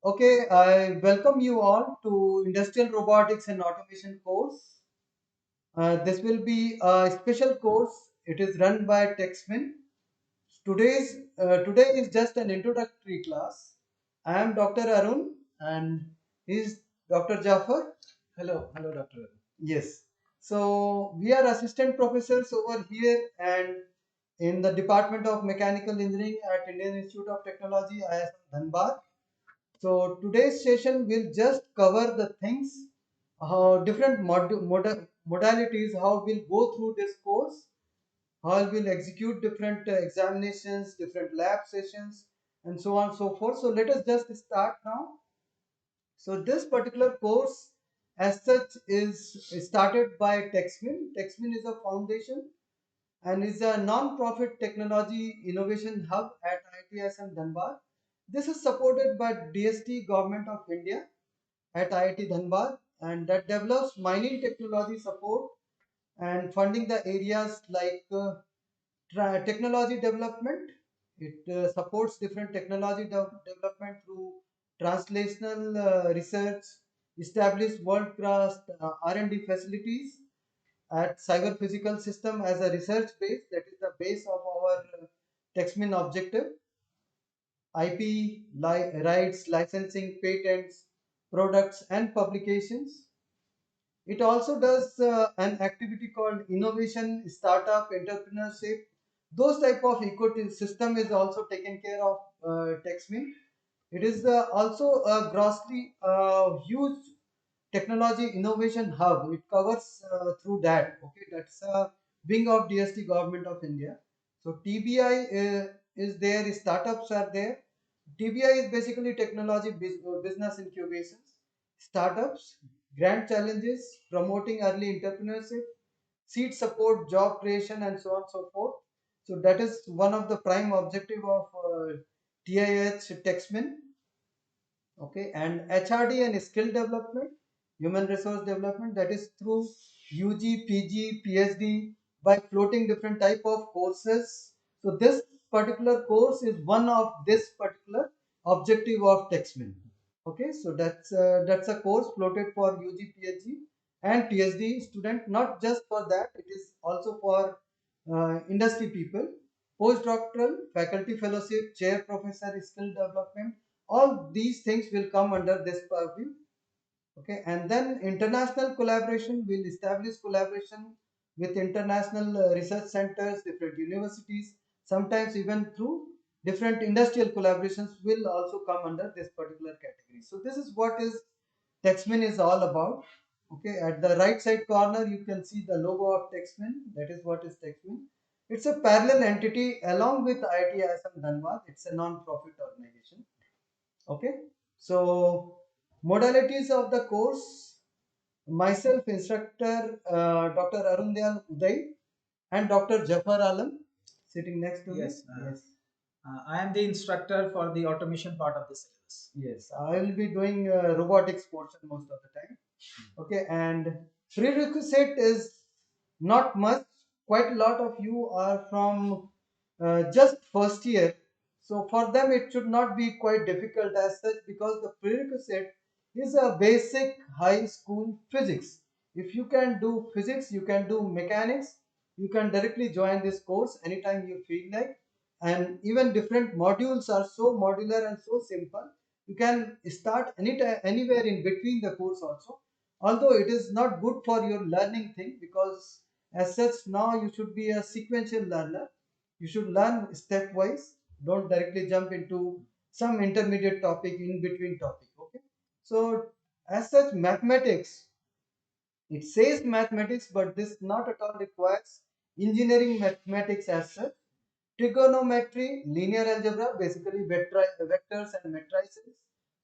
Okay, I welcome you all to Industrial Robotics and Automation course. This will be a special course. It is run by TechSmin. Today is just an introductory class. I am Dr. Arun and he is Dr. Jafar. Hello, Doctor. Yes. So we are assistant professors over here and in the Department of Mechanical Engineering at Indian Institute of Technology, ISM Dhanbad. So today's session will just cover the things, how different modalities, how we'll go through this course, how we'll execute different examinations, different lab sessions, and so on and so forth. So let us just start now. So this particular course as such is started by TechSmin. TechSmin is a foundation and is a non-profit technology innovation hub at IITSM Dhanbad. This is supported by DST Government of India at IIT Dhanbad and that develops mining technology support and funding the areas like technology development. It supports different technology development through translational research, establish world-class R&D facilities at cyber physical system as a research base. That is the base of our TechSmin objective. IP rights, licensing, patents, products, and publications. It also does an activity called innovation, startup, entrepreneurship. Those type of ecosystem is also taken care of TechSmin. It is also a grossly huge technology innovation hub. It covers through that. Okay, that's a wing of DST Government of India. So TBI is there. Startups are there. TBI is basically technology business incubations, startups, grand challenges, promoting early entrepreneurship, seed support, job creation, and so on and so forth. So that is one of the prime objective of TIH TechSmin. Okay, and HRD and skill development, human resource development, that is through UG, PG, PhD by floating different type of courses. So this particular course is one of this particular objective of TechSmin. Okay, so that's a course floated for UG, PhD and PhD student. Not just for that, it is also for industry people, postdoctoral, faculty fellowship, chair professor, skill development. All these things will come under this purview. Okay, and then international collaboration will establish collaboration with international research centers, different universities, sometimes even through different industrial collaborations will also come under this particular category. So this is what is TechSmin is all about. Okay, at the right side corner you can see the logo of TechSmin. That is what is TechSmin. It's a parallel entity along with IIT ISM Dhanbad. It's a non-profit organization. Okay, so modalities of the course, myself instructor Dr. Arundyal Uday and Dr. Jafar Alam sitting next to Yes, me. Yes. I am the instructor for the automation part of the syllabus. Yes, I will be doing robotics portion most of the time. Okay, and prerequisite is not much. Quite a lot of you are from just first year, so for them it should not be quite difficult as such because the prerequisite is a basic high school physics. If you can do physics, you can do mechanics, you can directly join this course anytime you feel like. And even different modules are so modular and so simple, you can start anywhere in between the course also, although it is not good for your learning thing because as such now you should be a sequential learner. You should learn stepwise. Don't directly jump into some intermediate topic in between topic. Okay, so as such mathematics, it says mathematics, but this not at all requires engineering mathematics as such. Trigonometry, linear algebra, basically vectors and matrices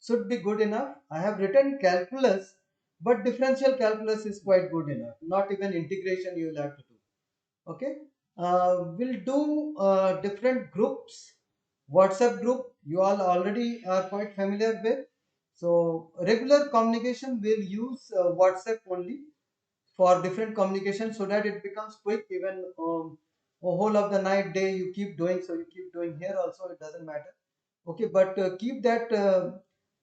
should be good enough. I have written calculus, but differential calculus is quite good enough. Not even integration you will have to do. Okay, we'll do different groups. WhatsApp group you all already are quite familiar with. So regular communication will use WhatsApp only for different communication so that it becomes quick. Even a whole of the night day you keep doing, so you keep doing here also, it doesn't matter. Okay, but keep that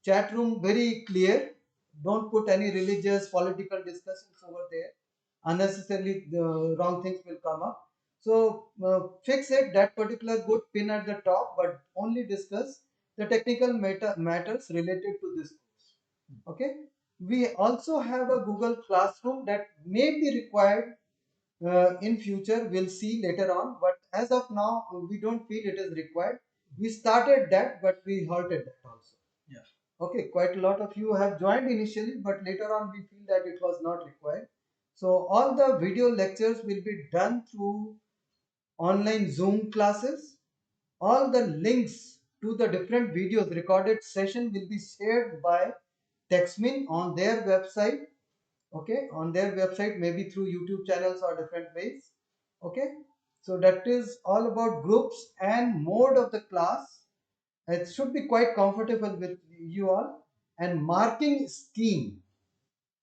chat room very clear. Don't put any religious, political discussions over there. Unnecessarily, the wrong things will come up. So fix it that particular good pin at the top, but only discuss the technical matters related to this course. Okay. We also have a Google Classroom that may be required in future. We'll see later on, but as of now, we don't feel it is required. We started that, but we halted that also. Yeah. Okay, quite a lot of you have joined initially, but later on we feel that it was not required. So all the video lectures will be done through online Zoom classes. All the links to the different videos recorded session will be shared by TechSmin on their website. Okay, on their website, maybe through YouTube channels or different ways. Okay, so that is all about groups and mode of the class. It should be quite comfortable with you all. And marking scheme,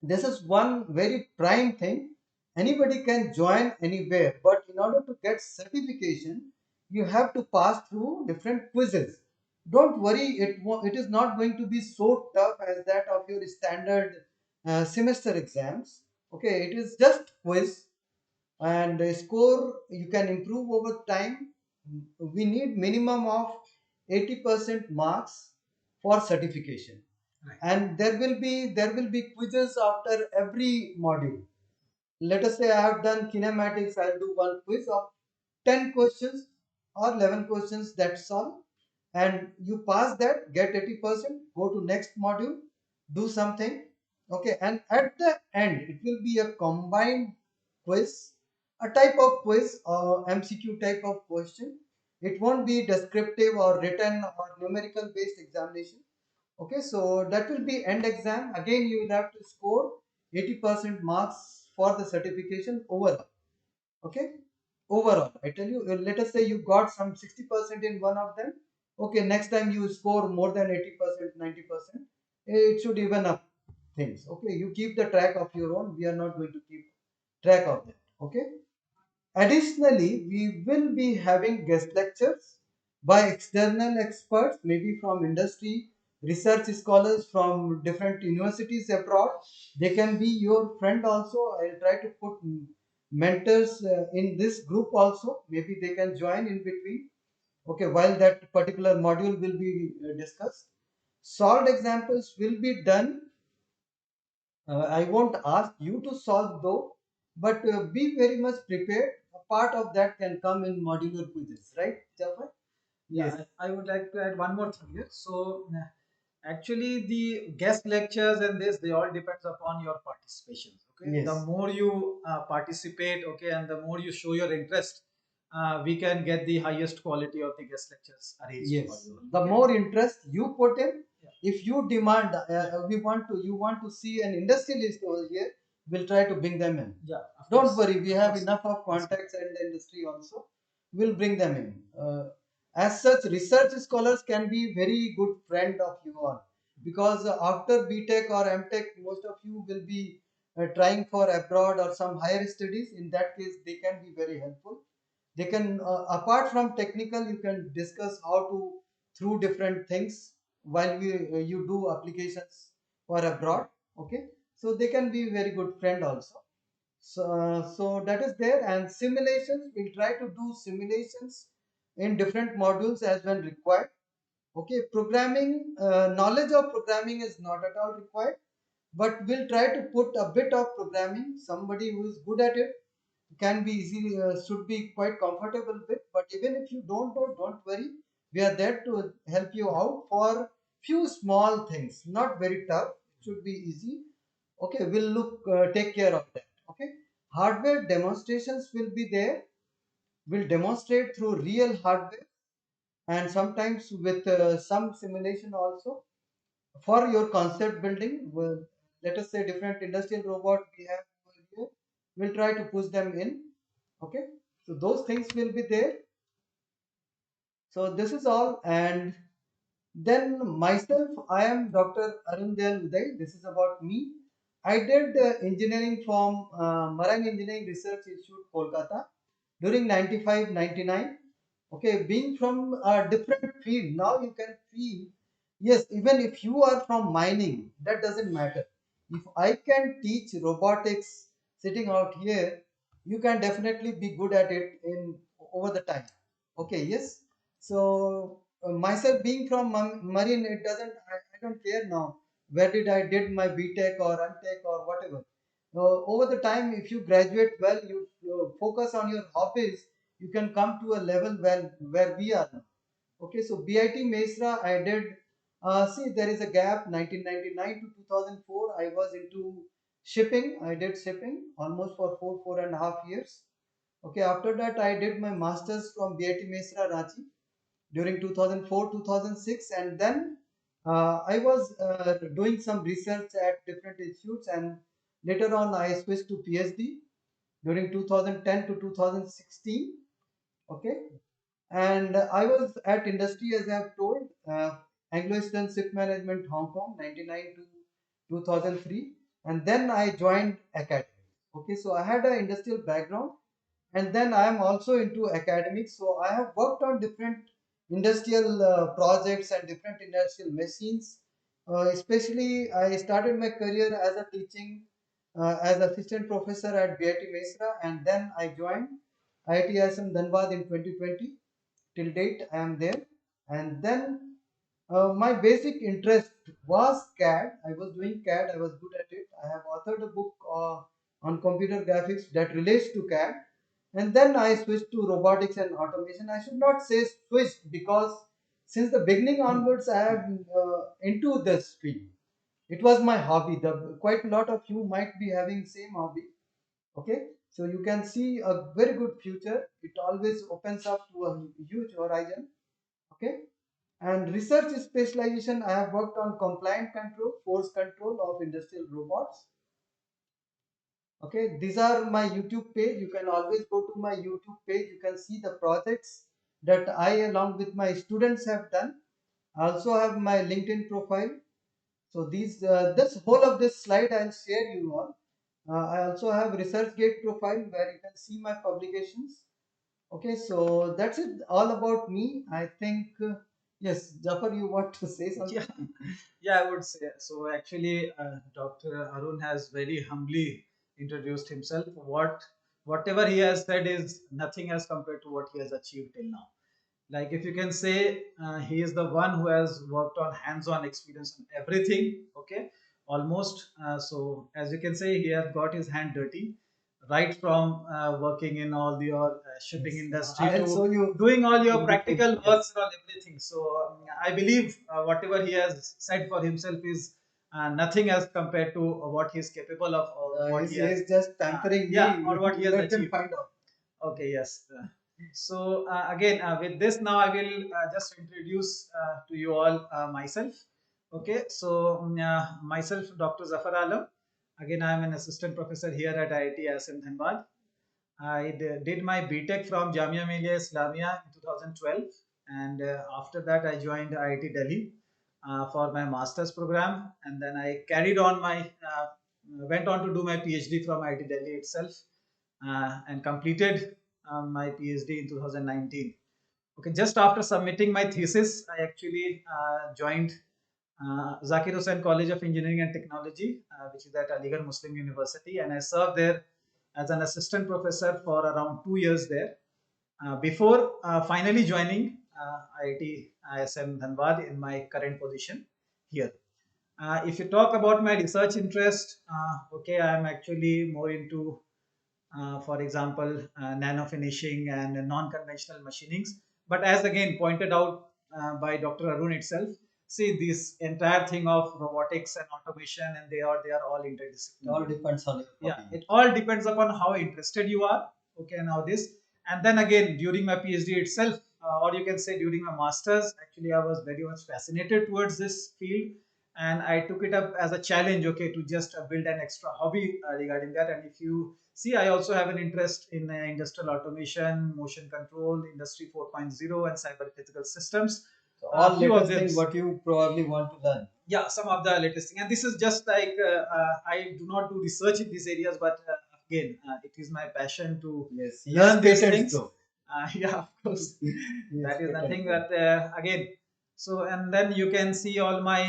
this is one very prime thing. Anybody can join anywhere, but in order to get certification, you have to pass through different quizzes. Don't worry, it is not going to be so tough as that of your standard semester exams. Okay, it is just quiz, and the score you can improve over time. We need minimum of 80% marks for certification. Right. And there will be quizzes after every module. Let us say I have done kinematics, I'll do one quiz of 10 questions or 11 questions, that's all. And you pass that, get 80%, go to next module, do something. Okay, and at the end, it will be a combined quiz, a type of quiz or MCQ type of question. It won't be descriptive or written or numerical based examination. Okay, so that will be end exam. Again, you will have to score 80% marks for the certification overall. Okay, overall, I tell you, let us say you got some 60% in one of them. Okay, next time you score more than 80%, 90%, it should even up things. Okay, you keep the track of your own. We are not going to keep track of that. Okay. Additionally, we will be having guest lectures by external experts, maybe from industry, research scholars from different universities abroad. They can be your friend also. I'll try to put mentors in this group also. Maybe they can join in between. Okay, while that particular module will be discussed. Solved examples will be done. I won't ask you to solve though, but be very much prepared. A part of that can come in modular quizzes, right, Jafar? Yeah, Yes, I would like to add one more thing here. So, actually, the guest lectures and this, they all depends upon your participation. Okay, the yes, more you participate, okay, and the more you show your interest, we can get the highest quality of the guest lectures arranged for yes. you. The Okay. more interest you put in, Yeah. if you demand, Yeah. you want to see an industrialist over here, we'll try to bring them in. Yeah. Of Don't course. worry, we Of have course. enough of Yes. contacts and the industry also. We'll bring them in. As such, research scholars can be very good friend of you all, because after BTech or MTech, most of you will be trying for abroad or some higher studies. In that case, they can be very helpful. They can, apart from technical, you can discuss how to through different things while you do applications for abroad. Okay, so they can be very good friend also. So that is there. And simulations, we'll try to do simulations in different modules as when required. Okay, programming, knowledge of programming is not at all required, but we'll try to put a bit of programming. Somebody who is good at it can be easy, should be quite comfortable with. But even if you don't know, don't worry. We are there to help you out for few small things, not very tough. It should be easy. Okay, we'll take care of that. Okay, hardware demonstrations will be there. We'll demonstrate through real hardware and sometimes with some simulation also for your concept building. Well, let us say different industrial robot we have over here. We'll try to push them in. Okay, so those things will be there. So this is all. And then myself, I am Dr. Arundel Uday. This is about me. I did engineering from Marang Engineering Research Institute, Kolkata during 95, 99. Okay, being from a different field, now you can feel Yes, even if you are from mining, that doesn't matter. If I can teach robotics sitting out here, you can definitely be good at it in over the time. Okay, yes. So myself being from marine, it doesn't. I don't care now. Where did I did my BTech or MTech or whatever. Over the time, if you graduate well, you focus on your hobbies, you can come to a level where we are now. Okay, so BIT Mesra, I did. See, there is a gap. 1999 to 2004, I was into shipping. I did shipping almost for 4.5 years. Okay, after that, I did my masters from BIT Mesra, Ranchi during 2004 2006, and then I was doing some research at different institutes, and later on, I switched to PhD during 2010 to 2016. Okay, and I was at industry as I have told, Anglo-Eastern Ship Management Hong Kong 99 to 2003, and then I joined academy. Okay, so I had an industrial background, and then I am also into academics. So I have worked on different industrial projects and different industrial machines. Especially, I started my career as a teaching as assistant professor at BIT Mesra, and then I joined IIT ISM Dhanbad in 2020. Till date, I am there. And then my basic interest was CAD. I was doing CAD. I was good at it. I have authored a book on computer graphics that relates to CAD. And then I switched to robotics and automation. I should not say switched because since the beginning onwards, I have into this field. It was my hobby. Quite a lot of you might be having same hobby. Okay, so you can see a very good future. It always opens up to a huge horizon. Okay, and research specialization, I have worked on compliant control, force control of industrial robots. Okay, these are my YouTube page. You can always go to my YouTube page. You can see the projects that I along with my students have done. I also have my LinkedIn profile. So these this whole of this slide I'll share you all. I also have ResearchGate profile where you can see my publications. Okay, so that's it all about me. I think yes, Jafar, you want to say Yeah, something? yeah, I would say so. Actually, Dr. Arun has very humbly introduced himself. Whatever he has said is nothing as compared to what he has achieved till now. Like if you can say, he is the one who has worked on hands-on experience on everything. Okay, almost. So as you can say, he has got his hand dirty, right from working in all the your shipping Yes, industry I'll show to you doing all your in detail. practical Yes, works and all everything. So I believe whatever he has said for himself is nothing as compared to what he is capable of or what he has, he's just pampering yeah, me. or what he has Let him achieved. find out. Okay, yes. So again, with this now I will just introduce to you all myself. Okay, so myself, Dr. Zafar Alam. Again, I am an assistant professor here at IIT ISM Dhanbad. I did my BTech from Jamia Millia Islamia in 2012, and after that I joined IIT Delhi for my master's program, and then I carried on my went on to do my PhD from IIT Delhi itself, and completed my PhD in 2019. Okay, just after submitting my thesis, I actually joined Zakir Hussain College of Engineering and Technology, which is at Aligarh Muslim University, and I served there as an assistant professor for around 2 years there. Before finally joining IIT ISM Dhanbad in my current position here. If you talk about my research interest, okay, I am actually more into for example, nano finishing and non-conventional machinings. But as again pointed out by Dr. Arun itself, see this entire thing of robotics and automation, and they are all It all interdisciplinary. depends on your Yeah, hobby. it all depends upon how interested you are. Okay, now this, and then again during my PhD itself, or you can say during my masters, actually I was very much fascinated towards this field, and I took it up as a challenge, okay, to just build an extra hobby regarding that. And if you see, I also have an interest in industrial automation, motion control, industry 4.0, and cyber physical systems. So A all few of latest them. thing what you probably want to learn. Yeah, some of the latest thing, and this is just like I do not do research in these areas, but again, it is my passion to Yes, he has learn these patents things. though. Yeah, of course. He has That is patents nothing though. but again. So, and then you can see all my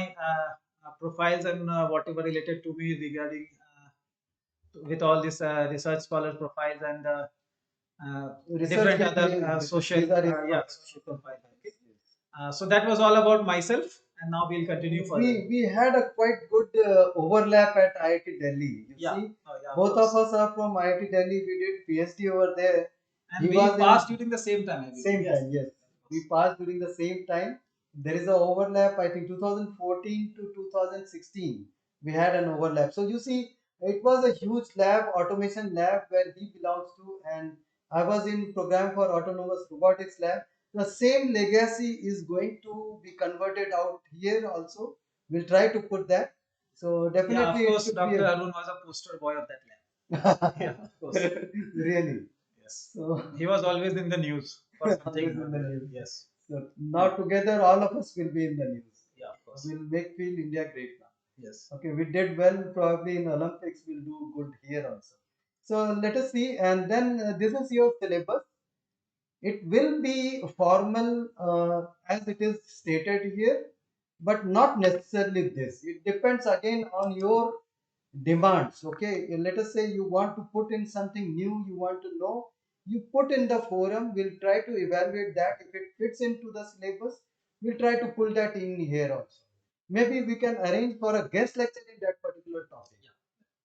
profiles and whatever related to me regarding with all these research scholar profiles and Research different field, other social, these are yeah, important. social profile. Okay. So that was all about myself, and now we'll continue further. We had a quite good overlap at IIT Delhi. You Yeah, see, oh, yeah, both of us are from IIT Delhi. We did PhD over there. and He we was passed in during the same time, I believe. same Yes, time. Yes, of we course. passed during the same time. There is a overlap. I think 2014 to 2016 we had an overlap. So you see, it was a huge lab, automation lab where he belongs to, and I was in program for autonomous robotics lab. The same legacy is going to be converted out here also. We'll try to put that. So Yeah, of definitely it course, should be Dr. a Arun was a poster boy of that lab. Yeah, of course. really. Yes. So He was always in the news for always something. in the news. Yes. So now together, all of us will be in the news. Yeah, of course. We'll make feel India great now. Yes. Okay, we did well probably in Olympics. We'll do good here also. So let us see. And then this is your syllabus. It will be formal as it is stated here, but not necessarily this. It depends again on your demands. Okay, let us say you want to put in something new, you want to know, you put in the forum. We'll try to evaluate that. If it fits into the syllabus, we'll try to pull that in here also. Maybe we can arrange for a guest lecture in that particular topic.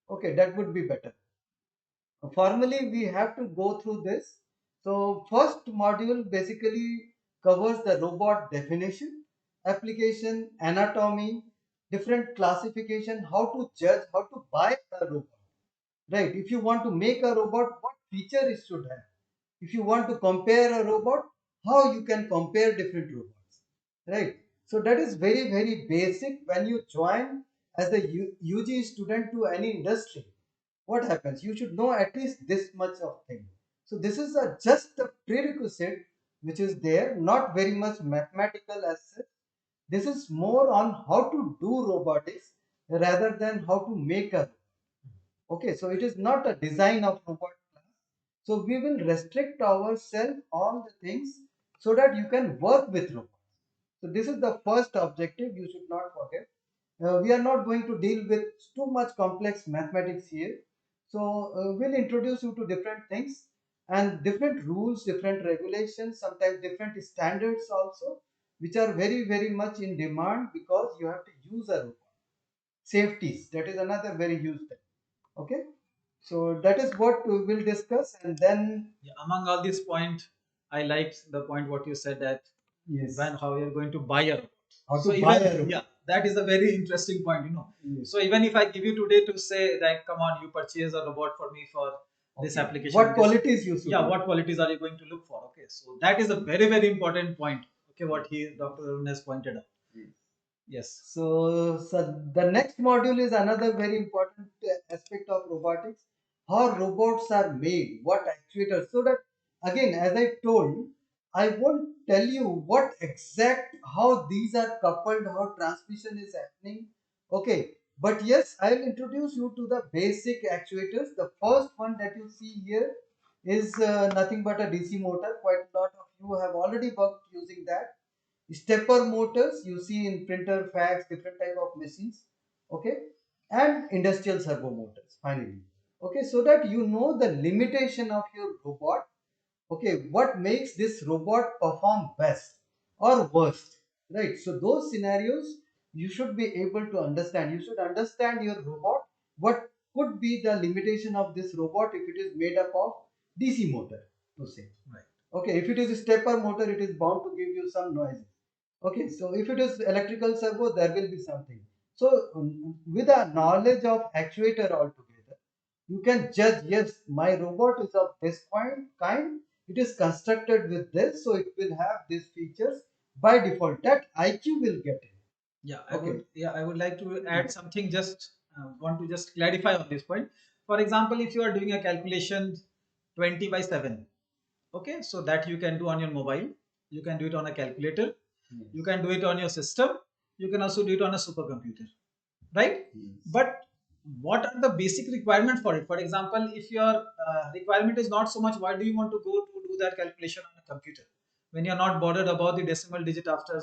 Okay, that would be better. Formally, we have to go through this. So first module basically covers the robot definition, application, anatomy, different classification, how to judge, how to buy a robot. Right? If you want to make a robot, what feature it should have? If you want to compare a robot, how you can compare different robots. Right? So that is very, very basic. When you join as a UG student to any industry, what happens? You should know at least this much of thing. So this is just a prerequisite which is there, not very much mathematical as such. This is more on how to do robotics rather than how to make a. Okay, so it is not a design of robot class. So we will restrict ourselves all the things so that you can work with robots. So this is the first objective you should not forget. We are not going to deal with too much complex mathematics here. So we'll introduce you to different things and different rules, different regulations, sometimes different standards also, which are very, very much in demand because you have to use a robot. Safeties, that is another very huge thing. Okay, so that is what we will discuss, and then Yeah, among all these points, I liked the point what you said that yes, when how you're going to buy a robot. how So to buy even a robot. yeah, that is a very interesting point. Yes. So even if I give you today to say that come on, you purchase a robot for me for this Okay. application. What this, qualities you should yeah, look? what qualities are you going to look for? Okay, so that is a very very important point. Okay, what he Dr. Arun has pointed out. Yes. Yes. So the next module is another very important aspect of robotics. How robots are made, what actuators. So that again, as I told, I won't tell you what exact how these are coupled, how transmission is happening. Okay, but yes, I'll introduce you to the basic actuators. The first one that you see here is nothing but a DC motor. Quite a lot of you have already worked using that. Stepper motors you see in printer, fax, different type of machines. Okay, and industrial servo motors finally. Okay, so that you know the limitation of your robot. Okay, what makes this robot perform best or worst, right? So those scenarios you should be able to understand. You should understand your robot. What could be the limitation of this robot if it is made up of DC motor, to say. Right. Okay, if it is a stepper motor, it is bound to give you some noise. Okay, so if it is electrical servo, there will be something. So with a knowledge of actuator altogether, you can judge, yes, my robot is of this kind, it is constructed with this, so it will have these features by default. That IQ will get it. Yeah, Okay. I would like to add something. Just want to just clarify on this point. For example, if you are doing a calculation 20/7, okay, so that you can do on your mobile, you can do it on a calculator, Yes. you can do it on your system, you can also do it on a supercomputer, right? Yes. But what are the basic requirement for it? For example, if your requirement is not so much, why do you want to go to do that calculation on a computer? when you're not bothered about the decimal digit after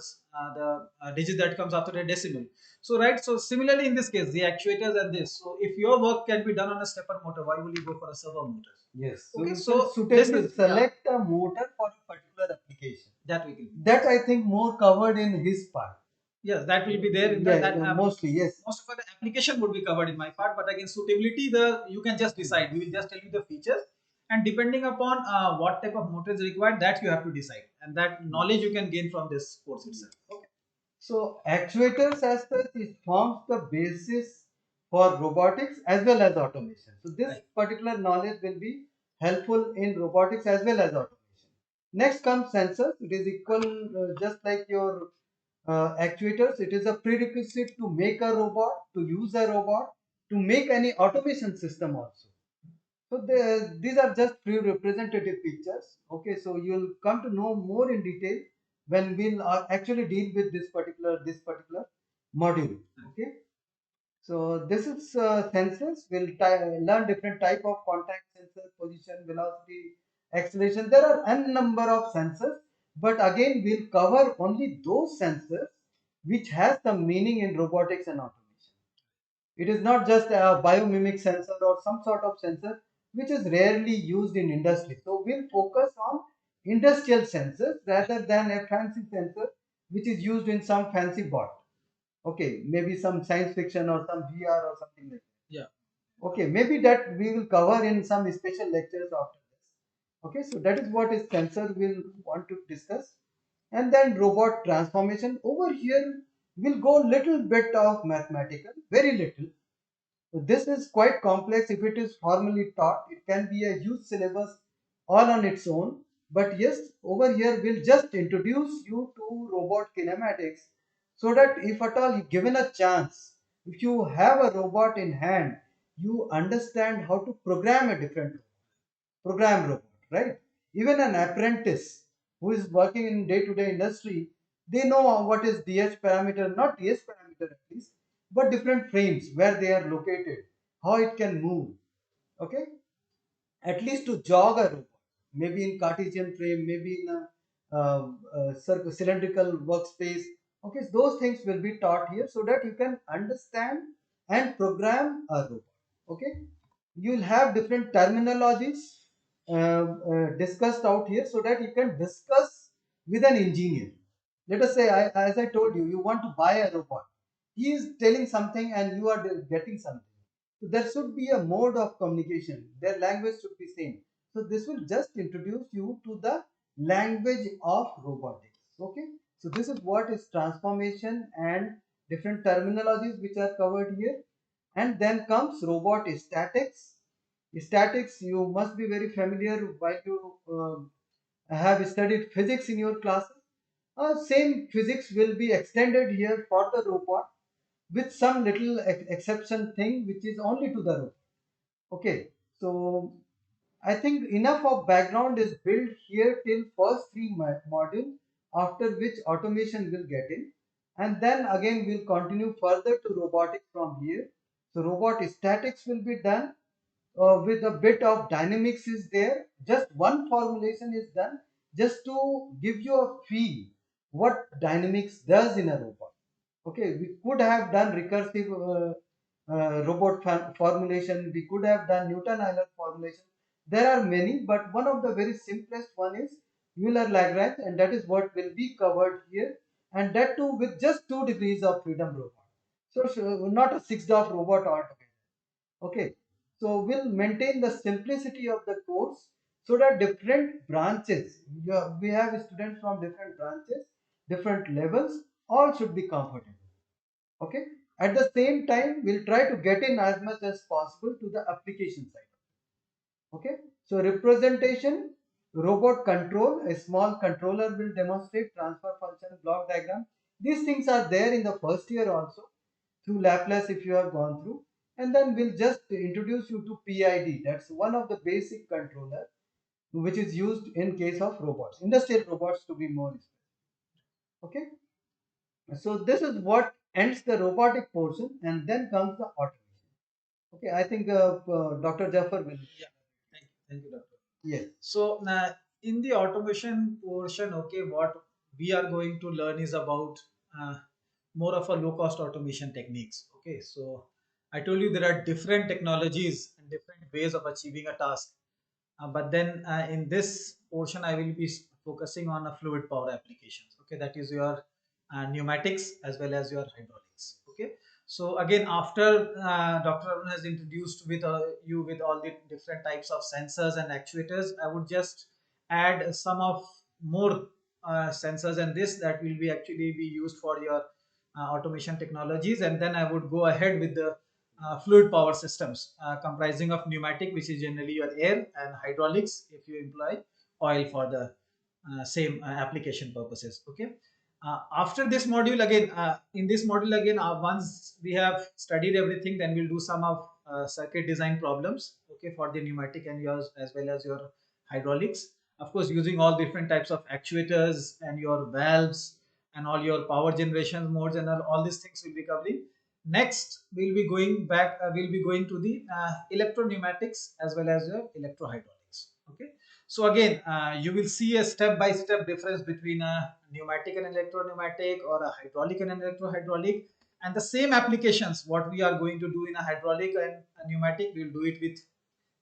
the digit that comes after the decimal. So right, so similarly in this case, the actuators and this. So if your work can be done on a stepper motor, why will you go for a servo motor? Yes. So Okay, you so can this suitably is, yeah, select a motor for a particular application. that we can. That I think more covered in his part. Yes, that will be there in Yeah, that. mostly yes. Most of the application would be covered in my part, but again, suitability, the you can just decide. We will just tell you the features, and depending upon what type of motor is required, that you have to decide, and that knowledge you can gain from this course itself. Okay. So actuators as such, it forms the basis for robotics as well as automation. So this Right. particular knowledge will be helpful in robotics as well as automation. Next comes sensors. It is equal, just like your actuators. It is a prerequisite to make a robot, to use a robot, to make any automation system also. So these are just few representative pictures. Okay, so you'll come to know more in detail when we'll actually deal with this particular module. Okay, so this is sensors. We'll learn different type of contact sensors, position, velocity, acceleration. There are n number of sensors, but again we'll cover only those sensors which has the meaning in robotics and automation. It is not just a biomimic sensor or some sort of sensor which is rarely used in industry. So we'll focus on industrial sensors rather than a fancy sensor which is used in some fancy bot. Okay, maybe some science fiction or some VR or something like that. Yeah. Okay, maybe that we will cover in some special lectures after this. Okay, so that is what is sensor we'll want to discuss. And then robot transformation. Over here, we'll go little bit of mathematical, very little. So this is quite complex if it is formally taught. It can be a huge syllabus all on its own. But yes, over here we'll just introduce you to robot kinematics so that if at all given a chance, if you have a robot in hand, you understand how to program a different program robot, right? Even an apprentice who is working in day-to-day industry, they know what is DH parameter, not DH parameter at least, but different frames where they are located, how it can move. Okay, at least to jog a robot, maybe in Cartesian frame, maybe in a cylindrical workspace. Okay, so those things will be taught here so that you can understand and program a robot. Okay, you will have different terminologies discussed out here so that you can discuss with an engineer. Let us say, as I told you, you want to buy a robot. He is telling something and you are getting something. So there should be a mode of communication. Their language should be same. So this will just introduce you to the language of robotics. Okay. So this is what is transformation and different terminologies which are covered here. And then comes robot statics. Statics, you must be very familiar while you have studied physics in your classes. Same physics will be extended here for the robot with some little exception thing which is only to the robot. Okay, so I think enough of background is built here till first three module, after which automation will get in, and then again we'll continue further to robotics from here. So robot statics will be done with a bit of dynamics is there. Just one formulation is done just to give you a feel what dynamics does in a robot. Okay, we could have done recursive robot formulation. We could have done Newton-Euler formulation. There are many, but one of the very simplest one is Euler-Lagrange, and that is what will be covered here. And that too with just 2 degrees of freedom robot. So not a 6 DoF robot altogether. Okay, so we'll maintain the simplicity of the course so that different branches, we have students from different branches, different levels, all should be comfortable. Okay, at the same time we'll try to get in as much as possible to the application side. Okay, so representation, robot control, a small controller will demonstrate transfer function, block diagram. These things are there in the first year also through Laplace if you have gone through. And then we'll just introduce you to PID. That's one of the basic controller which is used in case of robots, industrial robots to be more specific. Okay, so this is what ends the robotic portion, and then comes the automation. Okay, I think Dr. Jafar will. Yeah. Thank you, doctor. Yes. So in the automation portion, okay, what we are going to learn is about uh, more of a low cost automation techniques. Okay, so I told you there are different technologies and different ways of achieving a task. But then in this portion, I will be focusing on a fluid power applications. Okay, that is your pneumatics as well as your hydraulics. Okay, so again, after Dr. Arun has introduced with you with all the different types of sensors and actuators, I would just add some of more sensors and this that will be actually be used for your automation technologies, and then I would go ahead with the fluid power systems comprising of pneumatic, which is generally your air, and hydraulics if you employ oil for the same application purposes. Okay, after this module again, in this module again, once we have studied everything, then we'll do some of circuit design problems, okay, for the pneumatic and yours as well as your hydraulics, of course using all different types of actuators and your valves and all your power generation modes, and all these things we'll be covering. Next, we'll be going to the electro pneumatics as well as your electro hydraulics. Okay, so again, you will see a step-by-step difference between a pneumatic and electro-pneumatic, or a hydraulic and an electro-hydraulic, and the same applications. What we are going to do in a hydraulic and a pneumatic, we'll do it with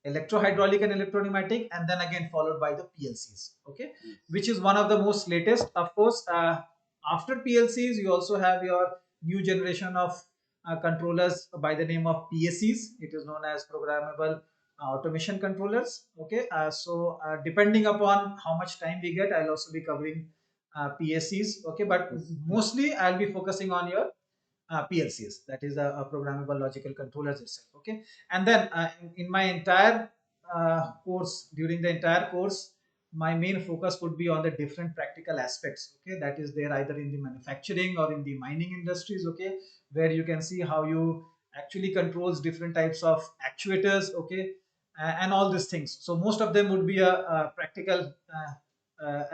electro-hydraulic and electro-pneumatic, and then again followed by the PLCs. Okay, which is one of the most latest. Of course, after PLCs, you also have your new generation of controllers by the name of PSCs. It is known as programmable automation controllers. Okay, so depending upon how much time we get, I'll also be covering PSCs. Okay, but mostly I'll be focusing on your PLCs, that is a programmable logical controllers itself. Okay, and then in my entire course, during the entire course, my main focus would be on the different practical aspects. Okay, that is there either in the manufacturing or in the mining industries. Okay, where you can see how you actually controls different types of actuators. Okay, and all these things. So most of them would be a practical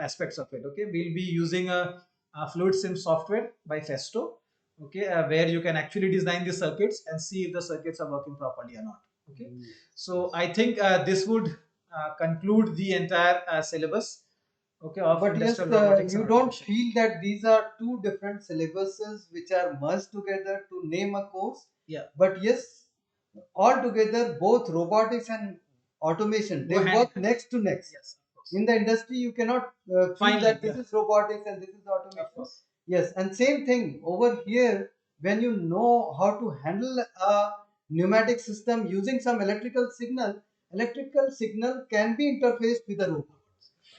aspects of it. Okay, we'll be using a fluid sim software by Festo. Okay, where you can actually design the circuits and see if the circuits are working properly or not. Okay, so I think this would conclude the entire syllabus, okay, of But yes, industrial robotics and you don't automation. feel that these are two different syllabuses which are merged together to name a course. Yeah, But yes, all together, both robotics and automation, go they hand in work hand. next to next. Yes, of course. In the industry, you cannot feel Finally, that this yeah, is robotics and this is of automation. course. Yes, and same thing over here, when you know how to handle a pneumatic system using some electrical signal can be interfaced with the robot.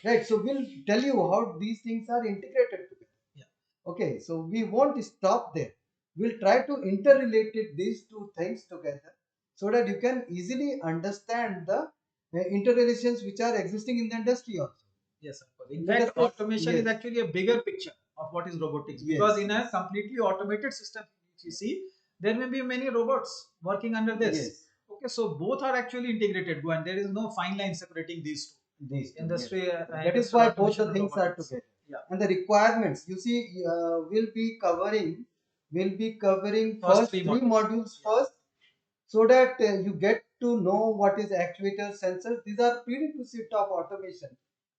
Right, so we'll tell you how these things are integrated together. Yeah. Okay, so we won't stop there. We'll try to interrelate these two things together so that you can easily understand the interrelations which are existing in the industry also. Yes, of course. In Let us fact, just, automation is yes, actually a bigger picture of what is robotics, because yes, in a completely automated system, if you see, there may be many robots working under this. yes, Okay, so both are actually integrated, and there is no fine line separating these two. these two, yes. Industry, That is industrial why both automation the and things are robotics. together. Yeah. And the requirements, you see, we'll be covering First first three three modules. modules Yeah. first, so that you get to know what is actuator sensors. These are prerequisite of automation.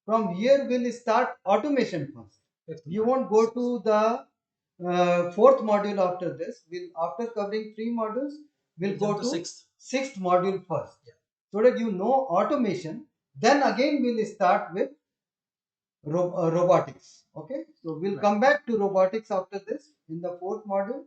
From here we'll start automation first. Fifth You module. won't go to the fourth module after this. We'll, after covering three modules, we'll Jump go to to sixth. module first, Yeah. so that you know automation. Then again we'll start with robotics. Okay, so we'll Right. come back to robotics after this in the fourth module,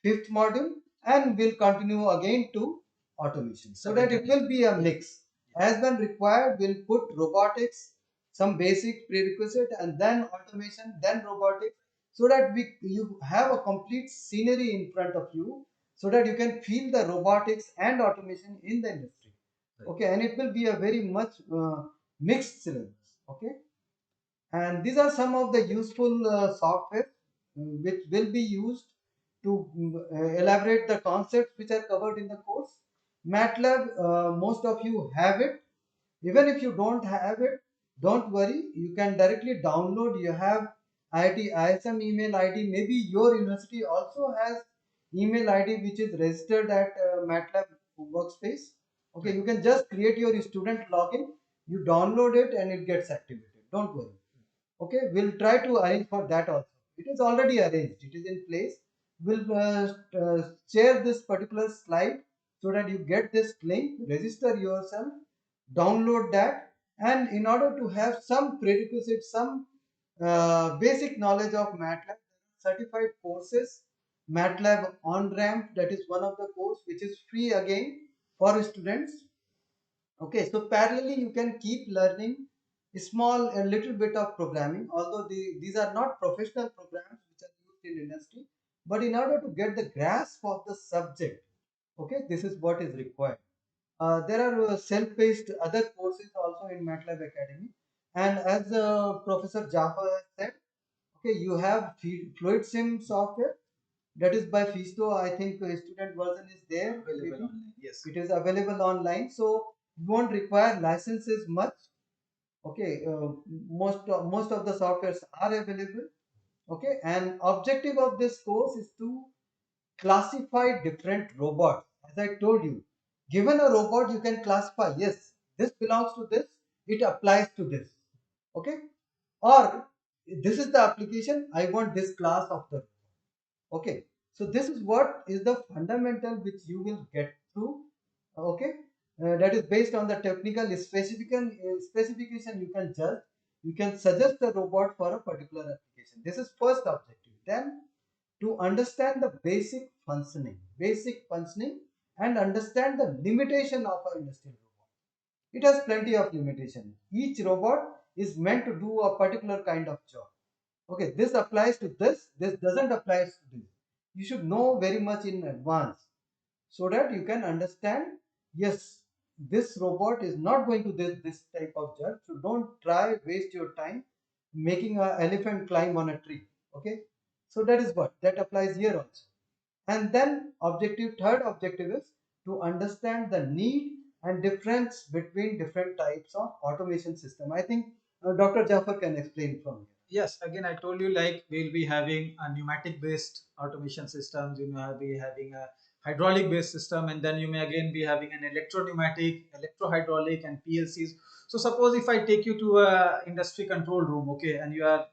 fifth module, and we'll continue again to automation, so that it will be a mix. As when required, we'll put robotics, some basic prerequisite, and then automation, then robotics, so that you have a complete scenery in front of you, so that you can feel the robotics and automation in the industry. Okay, and it will be a very much mixed syllabus. Okay, and these are some of the useful software which will be used to elaborate the concepts which are covered in the course. MATLAB, most of you have it. Even if you don't have it, don't worry. You can directly download. You have IIT ISM email ID. Maybe your university also has email ID which is registered at MATLAB workspace. Okay, you can just create your student login. You download it and it gets activated. Don't worry. Okay, we'll try to arrange for that also. It is already arranged, it is in place. We'll share this particular slide so that you get this link, register yourself, download that, and in order to have some prerequisite, some basic knowledge of MATLAB, certified courses, MATLAB on ramp, that is one of the course which is free again for students. Okay, so parallelly you can keep learning a little bit of programming, although these are not professional programs which are used in industry, but in order to get the grasp of the subject, okay, this is what is required. There are self-paced other courses also in MATLAB Academy, and as Professor Jaffa has said, okay, you have Fluid Sim software that is by Fisto. I think student version is there. Available online. Yes. It is available online, so you won't require licenses much. Okay, most of the softwares are available. Okay, and objective of this course is to classify different robots. As I told you, given a robot, you can classify. Yes, this belongs to this. It applies to this. Okay, or this is the application. I want this class of the. Okay, so this is what is the fundamental which you will get through. Okay, that is based on the technical specification. You can judge, you can suggest the robot for a particular application. This is first objective. Then to understand the basic functioning, and understand the limitation of an industrial robot. It has plenty of limitation. Each robot is meant to do a particular kind of job. Okay, this applies to this doesn't apply to this. You should know very much in advance so that you can understand, yes, this robot is not going to this type of job, so don't try waste your time making an elephant climb on a tree. Okay, so that is what that applies here also. And then third objective is to understand the need and difference between different types of automation system. I think Dr. Jafar can explain from here. Yes, again, I told you like we'll be having a pneumatic based automation systems, you may be having a hydraulic based system, and then you may again be having an electro pneumatic, electro hydraulic, and PLCs. So suppose if I take you to a industry control room, okay, and you are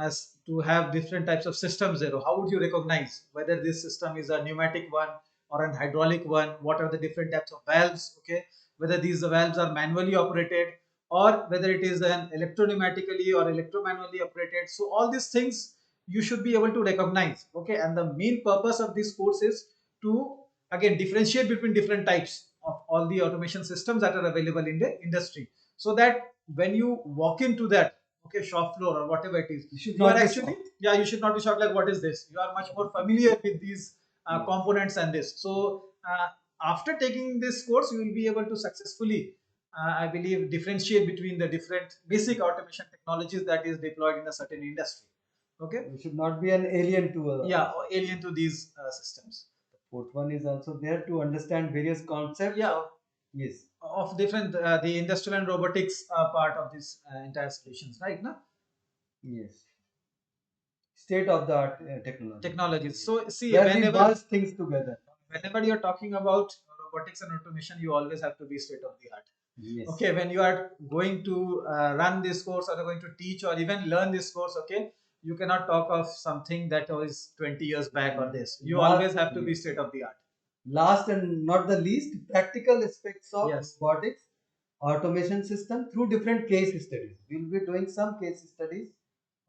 as to have different types of systems there, how would you recognize whether this system is a pneumatic one or an hydraulic one? What are the different types of valves? Okay, whether these valves are manually operated or whether it is an electropneumatically or electromanually operated. So all these things you should be able to recognize. Okay, and the main purpose of this course is to again differentiate between different types of all the automation systems that are available in the industry, so that when you walk into that okay shop floor or whatever it is, you are actually you should not be shocked like what is this. You are much more familiar with these components and this. So after taking this course, you will be able to successfully I believe, differentiate between the different basic automation technologies that is deployed in a certain industry. Okay. You should not be an alien to Yeah, or alien to these systems. The fourth one is also there to understand various concepts. Yeah. Yes. Of different the industrial and robotics part of this entire solutions, right? No? Yes. State of the art technology. Technologies. So see, where we merge things together. Whenever you're talking about robotics and automation, you always have to be state of the art. Yes. Okay, when you are going to run this course or going to teach or even learn this course, okay, you cannot talk of something that was 20 years back or this. You always have to be state of the art. Last and not the least, practical aspects of robotics automation system through different case studies. We'll be doing some case studies.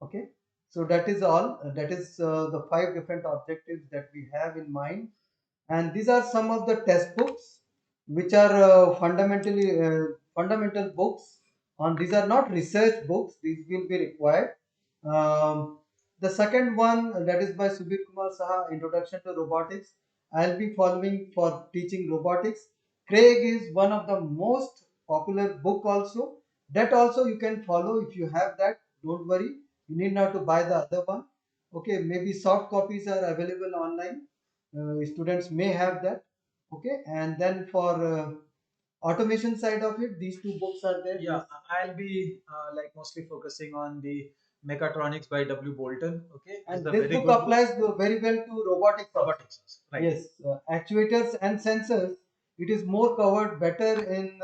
Okay, so that is all. That is the 5 different objectives that we have in mind, and these are some of the test books which are fundamental books. On these are not research books. These will be required. The second one, that is by Subir Kumar Saha, Introduction to Robotics. I'll be following for teaching robotics. Craig is one of the most popular book also. That also you can follow if you have that. Don't worry. You need not to buy the other one. Okay, maybe soft copies are available online. Students may have that. Okay, and then for automation side of it, these 2 books are there. Yeah, I'll be like mostly focusing on the Mechatronics by W. Bolton. Okay, and this book applies very well to robotics. Robotics, right? Yes, actuators and sensors. It is more covered better in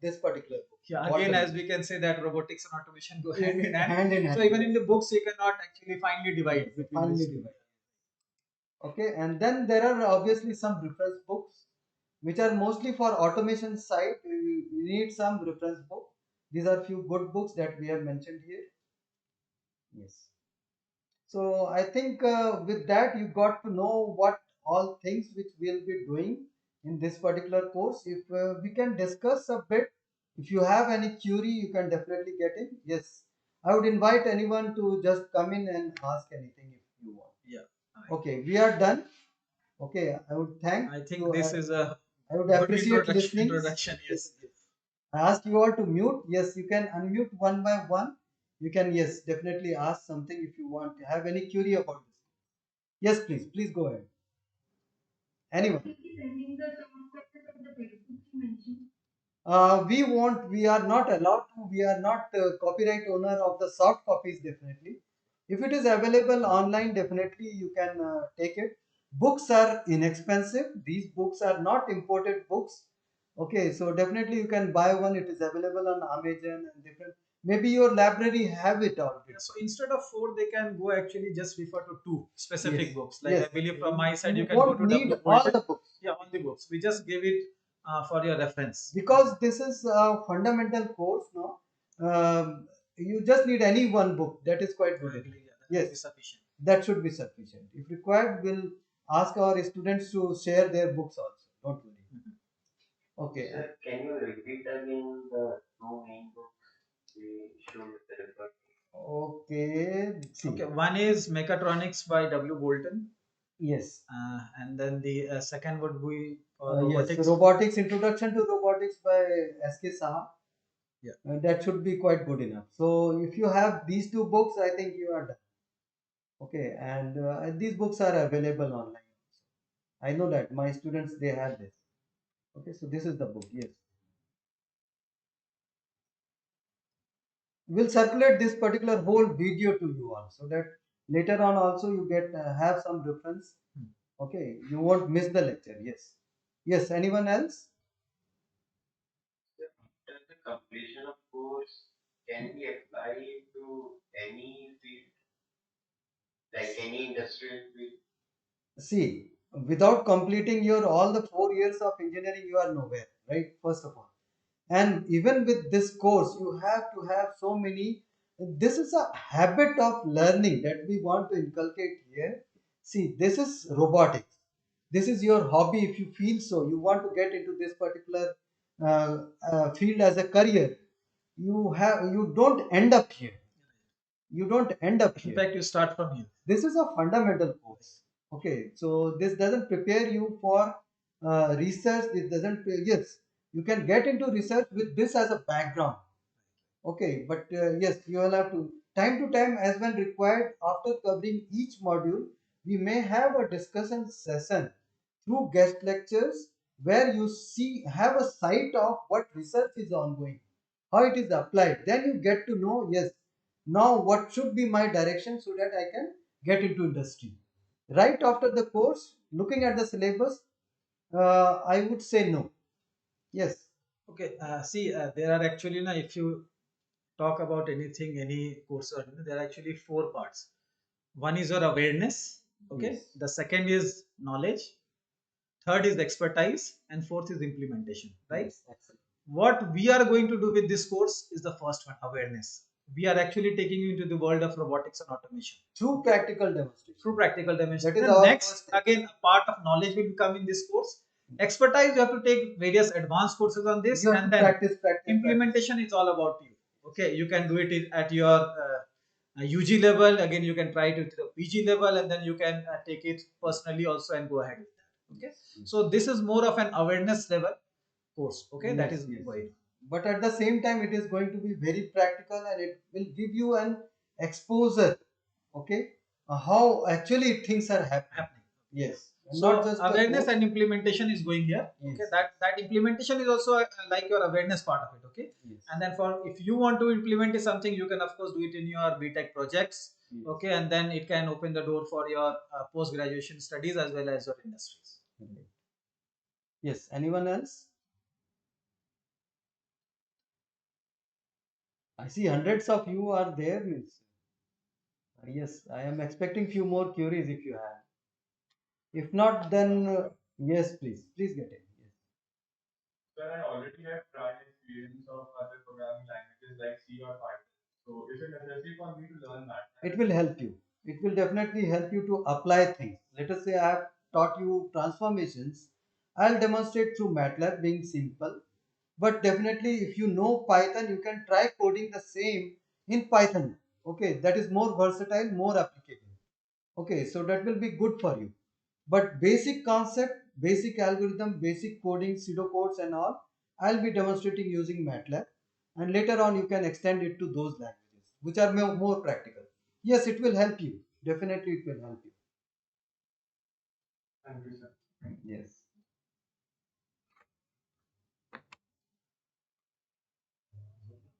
this particular book. Yeah, what again, the as we can say that robotics and automation go hand in hand. hand in So hand. even in the books, you cannot actually finally divide Yes, between finally these two. divide. Okay, and then there are obviously some reference books which are mostly for automation side. You need some reference book. These are few good books that we have mentioned here. Yes. So I think with that you got to know what all things which we'll be doing in this particular course. If we can discuss a bit, if you have any query, you can definitely get in. Yes, I would invite anyone to just come in and ask anything if you want. Yeah. Okay, we are done. Okay, I would thank I think you. this is a I would good appreciate introduction. listening. Introduction, yes. I ask you all to mute. Yes, you can unmute one by one. You can, yes, definitely ask something if you want. Have any query about this? Yes, please. Please go ahead. Anyone? We are not allowed to, we are not copyright owner of the soft copies, definitely. If it is available online, definitely you can take it. Books are inexpensive. These books are not imported books. Okay, so definitely you can buy one. It is available on Amazon and different. Maybe your library have it already. Yeah, so instead of four, they can go actually just refer to two specific Yes, books. Like yes. I believe from my side, you You can go won't to need W. all Bolton. the books. Yeah, all the books. We just give it for your reference. Because this is a fundamental course, no, you just need any one book. That is quite good. Yeah, that will be Yes, sufficient. that should be sufficient. If required, we'll ask our students to share their books also. Don't worry. Okay. Sir, can you repeat again the two main books we should refer to? Okay. See. Okay, one is Mechatronics by W. Bolton, Yes. and then the second would be Yes. Robotics. Robotics. Introduction to Robotics by S.K. Saha. Yeah. That should be quite good enough. So if you have these two books, I think you are done. Okay, and these books are available online. I know that my students they have this. Okay, so this is the book. Yes, we'll circulate this particular whole video to you all, so that later on also you get have some reference. Okay, you won't miss the lecture. Yes, yes. Anyone else? Sir, after the completion of course, can we apply to any field, like any industrial field? See, without completing your all the 4 years of engineering, you are nowhere, right? First of all. And even with this course you have to have so many. This is a habit of learning that we want to inculcate here. See, this is robotics. This is your hobby. If you feel so, you want to get into this particular field as a career, you don't end up here. You don't end up In here. fact, you start from here. This is a fundamental course. Okay, so this doesn't prepare you for research. It doesn't. Yes, you can get into research with this as a background. Okay, but yes, you will have to time to time as when required after covering each module, we may have a discussion session through guest lectures where you see have a sight of what research is ongoing, how it is applied. Then you get to know, yes, now what should be my direction so that I can get into industry. Right after the course, looking at the syllabus, I would say no. Yes. Okay, see, there are actually, now, if you talk about anything, any course, or anything, there are actually four parts. One is your awareness. Okay. Yes. The second is knowledge. Third is expertise, and fourth is implementation. Right. Yes, excellent. What we are going to do with this course is the first one, awareness. We are actually taking you into the world of robotics and automation Through practical demonstration. through practical dimension. That is Then our next, first step. again, a part of knowledge will come in this course. Expertise, you have to take various advanced courses on this, You have and to then practice. implementation is all about you. Okay, you can do it at your UG level. Again, you can try it at the PG level, and then you can take it personally also and go ahead with that. Okay, so this is more of an awareness level course. Okay, that Yes, is yes. going. But at the same time, it is going to be very practical and it will give you an exposure. Okay, how actually things are happening. Yes. So Not just the awareness course. and implementation is going here. Yes. Okay, that implementation is also like your awareness part of it. Okay, Yes. and then for if you want to implement something, you can of course do it in your BTech projects. Yes. Okay, and then it can open the door for your post graduation studies as well as your industries. Yes. Anyone else? I see hundreds of you are there, means. Yes, I am expecting few more queries if you have. If not, then yes, please, please get in. Yes. Sir, I already have prior experience of other programming languages like C or Python. So is it necessary for me to learn that? It will help you. It will definitely help you to apply things. Let us say I have taught you transformations. I'll demonstrate through MATLAB being simple. But definitely, if you know Python, you can try coding the same in Python. Okay, that is more versatile, more applicable. Okay, so that will be good for you. But basic concept, basic algorithm, basic coding, pseudocodes and all, I'll be demonstrating using MATLAB. And later on, you can extend it to those languages, which are more practical. Yes, it will help you. Definitely, it will help you. Thank you, sir. Yes.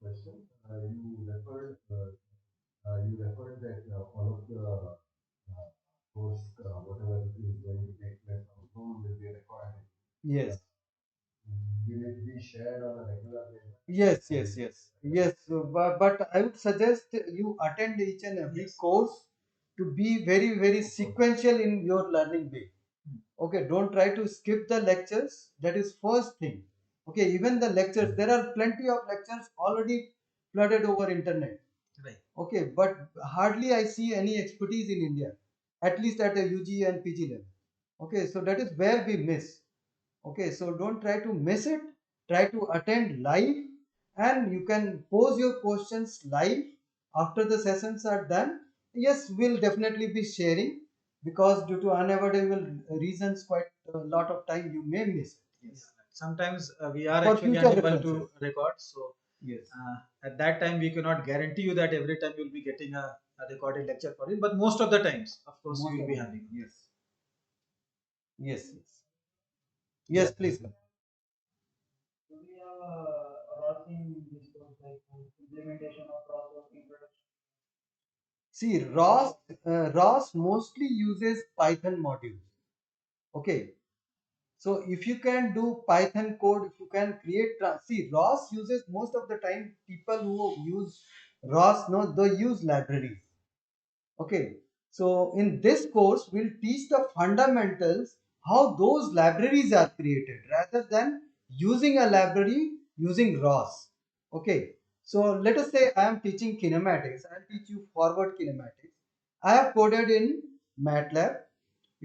Question. You referred that all of the course, whatever is going to take place from home will be recorded. Yes. Will it be shared on a regular basis? Yes. So, but I would suggest you attend each and every Yes. course to be very, very sequential in your learning way. Okay, don't try to skip the lectures. That is first thing. Okay, even the lectures, there are plenty of lectures already flooded over internet. Right. Okay, but hardly I see any expertise in India, at least at a UG and PG level. Okay, so that is where we miss. Okay, so don't try to miss it. Try to attend live, and you can pose your questions live after the sessions are done. Yes, we'll definitely be sharing, because due to unavoidable reasons, quite a lot of time you may miss it. Yes. Sometimes we are For actually future unable to references. record. So Yes. at that time, we cannot guarantee you that every time you'll be getting a recorded lecture for it. But most of the times, of course, Most you will of be them. having. Yes. Yes. Yes, please. Do we have a ROS in this course, like implementation of ROS working production? See, ROS mostly uses Python modules. Okay. So if you can do Python code, if you can create, see, ROS uses most of the time, people who use ROS, no, they use libraries. Okay. So in this course, we'll teach the fundamentals, how those libraries are created, rather than using a library using ROS. Okay. So let us say I am teaching kinematics. I'll teach you forward kinematics. I have coded in MATLAB.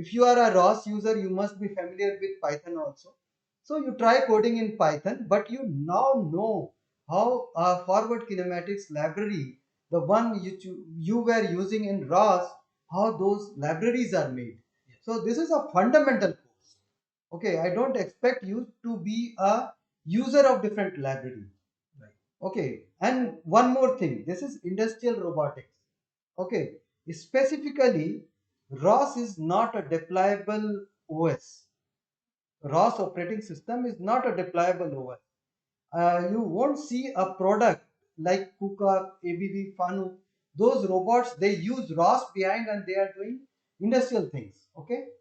If you are a ROS user, you must be familiar with Python also. So you try coding in Python, but you now know how a forward kinematics library, the one you were using in ROS, how those libraries are made. So this is a fundamental course. Okay, I don't expect you to be a user of different library. Right. Okay, and one more thing, this is industrial robotics. Okay, specifically, ROS is not a deployable OS. ROS operating system is not a deployable OS. You won't see a product like KUKA, ABB, FANUC. Those robots, they use ROS behind and they are doing industrial things. Okay,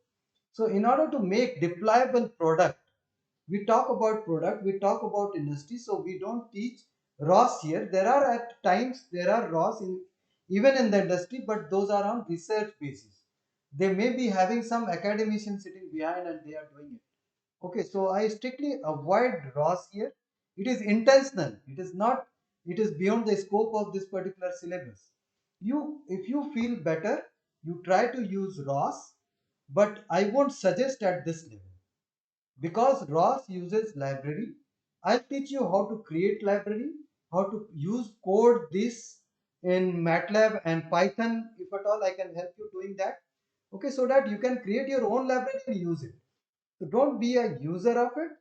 so in order to make deployable product, we talk about product, we talk about industry, so we don't teach ROS here. There are at times there are ROS in even in the industry, but those are on research basis. They may be having some academician sitting behind and they are doing it. Okay, so I strictly avoid ROS here. It is intentional. It is not. It is beyond the scope of this particular syllabus. If you feel better, you try to use ROS, but I won't suggest at this level, because ROS uses library. I'll teach you how to create library, how to use code this in MATLAB and Python. If at all I can help you doing that. Okay, so that you can create your own library and use it. So don't be a user of it.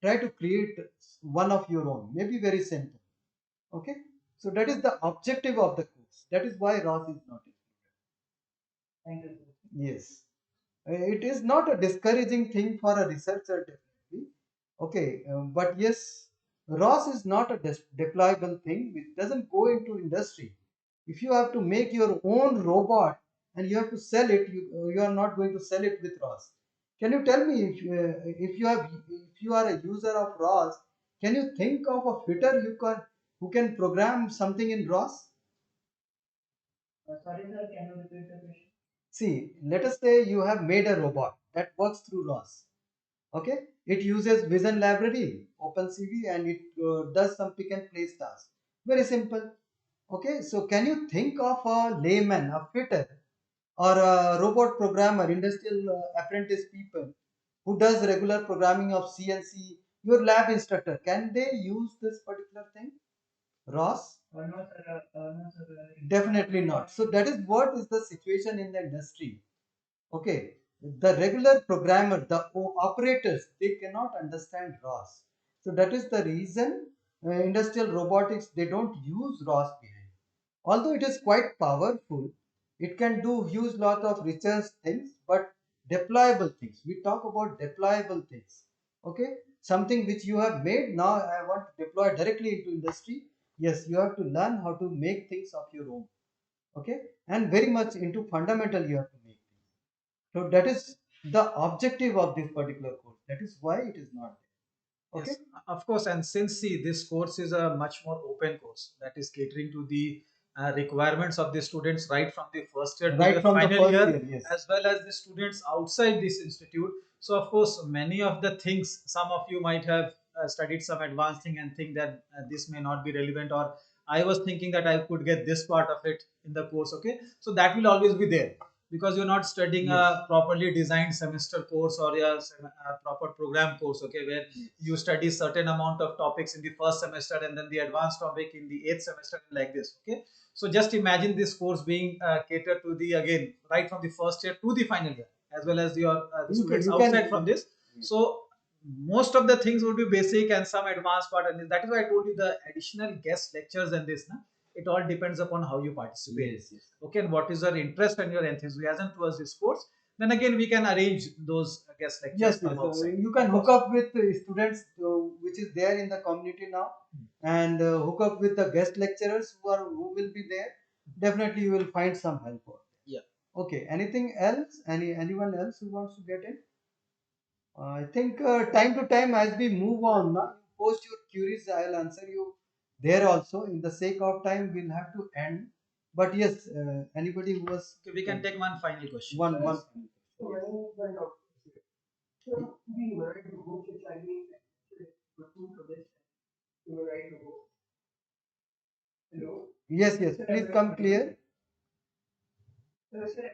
Try to create one of your own, maybe very simple. Okay, so that is the objective of the course. That is why ROS is not included. Thank you, sir. Yes. It is not a discouraging thing for a researcher, definitely. Okay, but yes, ROS is not a deployable thing. It doesn't go into industry. If you have to make your own robot and you have to sell it, you are not going to sell it with ROS. Can you tell me, if you are a user of ROS, can you think of a fitter who can program something in ROS? Sorry, sir, can you repeat the question? See, let us say you have made a robot that works through ROS. Okay, it uses Vision Library, OpenCV, and it does some pick and place tasks. Very simple. Okay, so can you think of a layman, a fitter, or a robot programmer, industrial apprentice people who does regular programming of CNC, your lab instructor, can they use this particular thing? ROS? No, sir. No, sir. Definitely not. So that is what is the situation in the industry. Okay, the regular programmer, the operators, they cannot understand ROS. So that is the reason industrial robotics, they don't use ROS behind. Although it is quite powerful, it can do huge lot of research things, but deployable things. We talk about deployable things. Okay, something which you have made, now I want to deploy directly into industry. Yes, you have to learn how to make things of your own. Okay, and very much into fundamental you have to make things. So that is the objective of this particular course. That is why it is not there. Okay. Yes, of course. And since see, this course is a much more open course that is catering to the requirements of the students right from the first year to Right the from the final first year, year, yes. as well as the students outside this institute. So, of course, many of the things, some of you might have studied some advanced thing and think that this may not be relevant, or I was thinking that I could get this part of it in the course. Okay, so that will always be there because you're not studying Yes. a properly designed semester course or a proper program course. Okay, where you study certain amount of topics in the first semester and then the advanced topic in the eighth semester, like this. Okay, so just imagine this course being catered to the, again, right from the first year to the final year, as well as your the You can, students you outside can, from this. So most of the things would be basic and some advanced part, and that is why I told you the additional guest lectures and this, na, it all depends upon how you participate. yes, yes. Okay, and what is your interest and your enthusiasm towards this course. Then again, we can arrange those guest lectures Yes, from yes. outside. You can Of hook course. up with students which is there in the community now, and hook up with the guest lecturers who will be there. Definitely, you will find some help for it. Yeah. Okay. Anything else? Anyone else who wants to get in? I think time to time as we move on, na, post your queries. I'll answer you there also. In the sake of time, we'll have to end. But yes, anybody who was Okay, we can take one final question. one. So when you went out, so we were to go to Chinese looking for this, you were right to go. Hello. Yes, yes. Please come clear. So sir,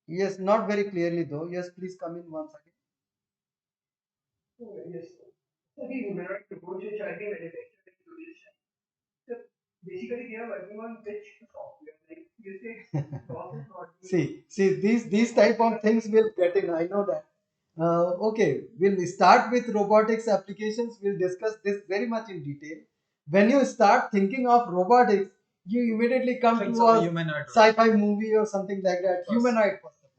Yes, not very clearly though. Yes, please come in once again. yes. So we were right to go to Chinese manufacturing to this. So basically, we are working on which software, like you say, process not. See, these type of things will get in. I know that. Okay, we'll start with robotics applications. We'll discuss this very much in detail. When you start thinking of robotics, you immediately come Thinks to of a a humanoid. sci-fi movie or something like that. Of course. Humanoid, first of all.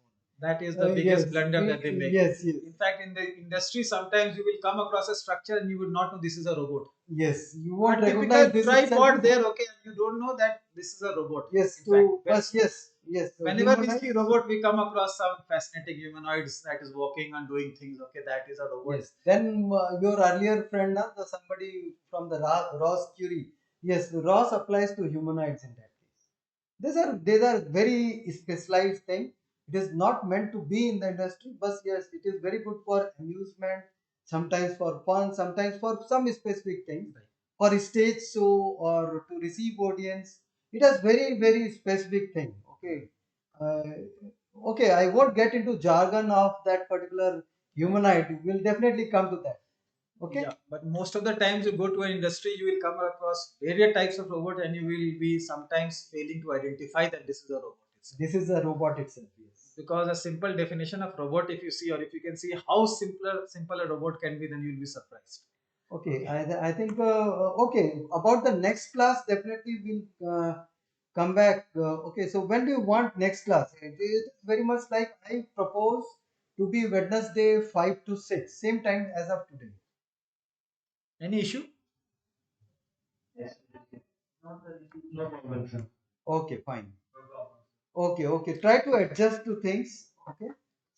That is the biggest Yes, blunder that they make. yes, yes, In fact, in the industry, sometimes you will come across a structure and you would not know this is a robot. yes. You A won't typical recognize this tripod itself. there, okay, and you don't know that this is a robot. Yes, In to fact, first, yes, yes. whenever we humanoid. see robot, we come across some fascinating humanoids that is walking and doing things. Okay, that is a robot. Yes. Then your earlier friend, somebody from the Ross Curie. Yes, Ross applies to humanoids in that case. These are very specialized thing. It is not meant to be in the industry, but yes, it is very good for amusement, sometimes for fun, sometimes for some specific things, for stage show or to receive audience. It has very specific thing. Okay. Okay, I won't get into jargon of that particular humanoid. We'll definitely come to that. Okay. Yeah, but most of the times you go to an industry, you will come across various types of robot, and you will be sometimes failing to identify that this is a robot. This is a robot itself. Yes. Because a simple definition of robot, if you see, or if you can see how simple a robot can be, then you'll be surprised. Okay. I think okay, about the next class, definitely we'll come back. Okay. So when do you want next class? It is very much like I propose to be Wednesday 5 to 6, same time as of today. Any issue? Yes. Not the No problem, sir. Okay, fine. Okay, okay. Try to adjust to things. Okay.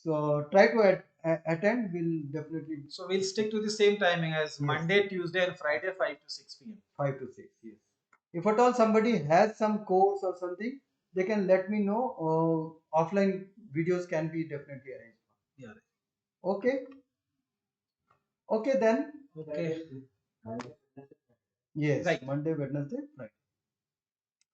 So try to attend. We'll definitely So we'll stick to the same timing as Yes. Monday, Tuesday, and Friday, 5 to 6 p.m. 5 to 6. Yes. If at all somebody has some course or something, they can let me know. Offline videos can be definitely arranged. Yeah. Okay. Okay then. Okay. Yes. Right. Monday, Wednesday, Friday.